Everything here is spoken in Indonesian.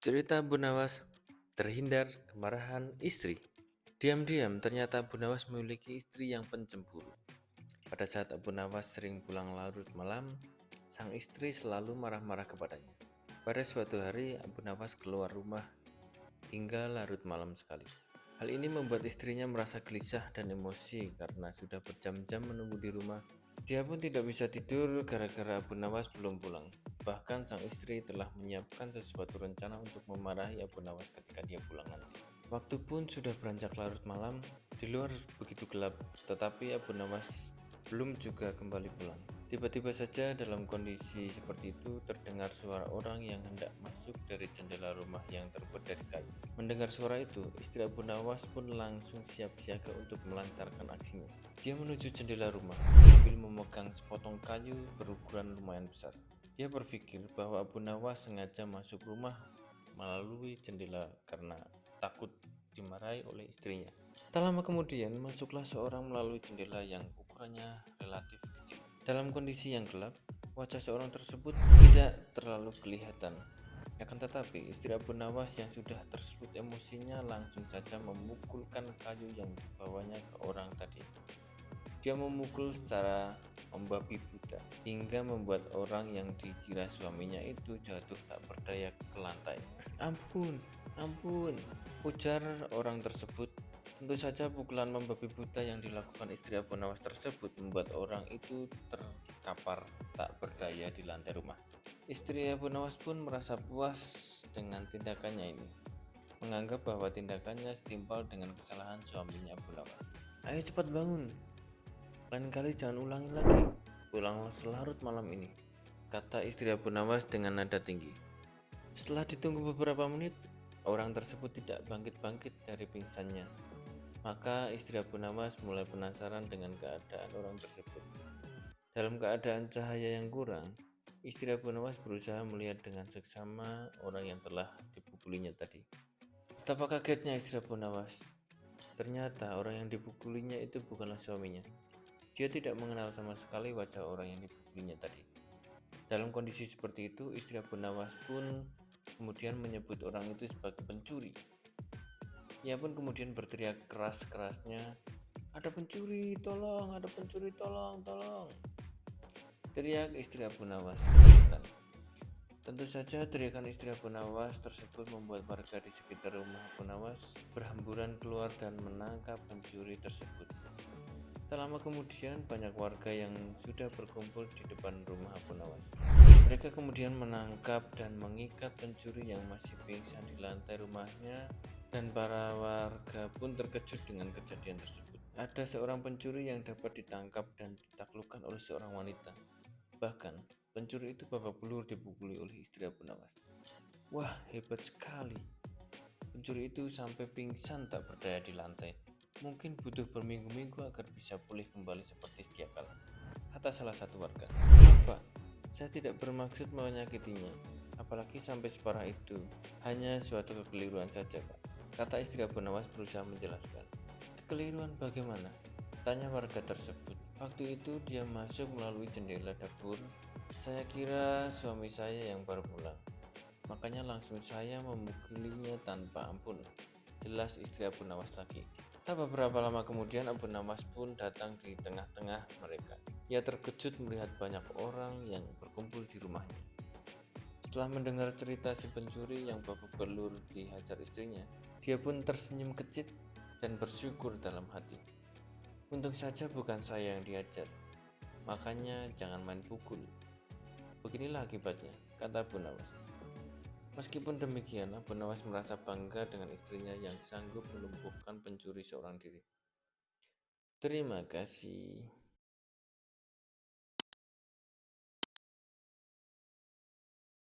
Cerita Abu Nawas terhindar kemarahan istri. Diam-diam ternyata Abu Nawas memiliki istri yang pencemburu. Pada saat Abu Nawas sering pulang larut malam, sang istri selalu marah-marah kepadanya. Pada suatu hari Abu Nawas keluar rumah hingga larut malam sekali. Hal ini membuat istrinya merasa gelisah dan emosi karena sudah berjam-jam menunggu di rumah. Dia pun tidak bisa tidur gara-gara Abu Nawas belum pulang. Bahkan sang istri telah menyiapkan sesuatu rencana untuk memarahi Abu Nawas ketika dia pulang nanti. Waktu pun sudah beranjak larut malam, di luar begitu gelap, tetapi Abu Nawas belum juga kembali pulang. Tiba-tiba saja dalam kondisi seperti itu terdengar suara orang yang hendak masuk dari jendela rumah yang terbuat dari kayu. Mendengar suara itu, istri Abu Nawas pun langsung siap siaga untuk melancarkan aksinya. Dia menuju jendela rumah sambil memegang sepotong kayu berukuran lumayan besar. Dia berpikir bahwa Abu Nawas sengaja masuk rumah melalui jendela karena takut dimarahi oleh istrinya. Tak lama kemudian, masuklah seorang melalui jendela yang ukurannya relatif kecil. Dalam kondisi yang gelap, wajah seorang tersebut tidak terlalu kelihatan. Akan tetapi, istri Abu Nawas yang sudah tersulut emosinya langsung saja memukulkan kayu yang dibawanya ke orang tadi. Dia memukul secara membabi buta hingga membuat orang yang dikira suaminya itu jatuh tak berdaya ke lantai. Ampun, ampun, ujar orang tersebut. Tentu saja pukulan membabi buta yang dilakukan istri Abu Nawas tersebut membuat orang itu terkapar tak berdaya di lantai rumah. Istri Abu Nawas pun merasa puas dengan tindakannya ini, menganggap bahwa tindakannya setimpal dengan kesalahan suaminya Abu Nawas. Ayo cepat bangun, lain kali jangan ulangi lagi. Pulanglah selarut malam ini, kata istri Abu Nawas dengan nada tinggi. Setelah ditunggu beberapa menit, orang tersebut tidak bangkit-bangkit dari pingsannya. Maka istri Abu Nawas mulai penasaran dengan keadaan orang tersebut. Dalam keadaan cahaya yang kurang, istri Abu Nawas berusaha melihat dengan seksama orang yang telah dipukulinya tadi. Betapa kagetnya istri Abu Nawas. Ternyata orang yang dipukulinya itu bukanlah suaminya. Dia tidak mengenal sama sekali wajah orang yang dipukulinya tadi. Dalam kondisi seperti itu, istri Abu Nawas pun kemudian menyebut orang itu sebagai pencuri. Ia pun kemudian berteriak keras-kerasnya, "Ada pencuri, tolong! Ada pencuri, tolong! Tolong!" Teriak istri Abu Nawas ketakutan. Tentu saja teriakan istri Abu Nawas tersebut membuat warga di sekitar rumah Abu Nawas berhamburan keluar dan menangkap pencuri tersebut. Tak lama kemudian banyak warga yang sudah berkumpul di depan rumah Abu Nawas. Mereka kemudian menangkap dan mengikat pencuri yang masih pingsan di lantai rumahnya, dan para warga pun terkejut dengan kejadian tersebut. Ada seorang pencuri yang dapat ditangkap dan ditaklukkan oleh seorang wanita. Bahkan pencuri itu babak belur dipukuli oleh istri Abu Nawas. Wah, hebat sekali. Pencuri itu sampai pingsan tak berdaya di lantai. Mungkin butuh berminggu-minggu agar bisa pulih kembali seperti sedia kala, kata salah satu warga. Apa? Saya tidak bermaksud menyakitinya, apalagi sampai separah itu. Hanya suatu kekeliruan saja, Pak, kata istri Abu Nawas berusaha menjelaskan. Kekeliruan bagaimana? Tanya warga tersebut. Waktu itu dia masuk melalui jendela dapur. Saya kira suami saya yang baru pulang, makanya langsung saya memukulinya tanpa ampun, jelas istri Abu Nawas lagi. Tak beberapa lama kemudian Abu Nawas pun datang di tengah-tengah mereka. Ia terkejut melihat banyak orang yang berkumpul di rumahnya. Setelah mendengar cerita si pencuri yang babak belur dihajar istrinya, dia pun tersenyum kecil dan bersyukur dalam hati. Untung saja bukan saya yang dihajar, makanya jangan main pukul. Beginilah akibatnya, kata Abu Nawas. Meskipun demikian, Abu Nawas merasa bangga dengan istrinya yang sanggup melumpuhkan pencuri seorang diri. Terima kasih.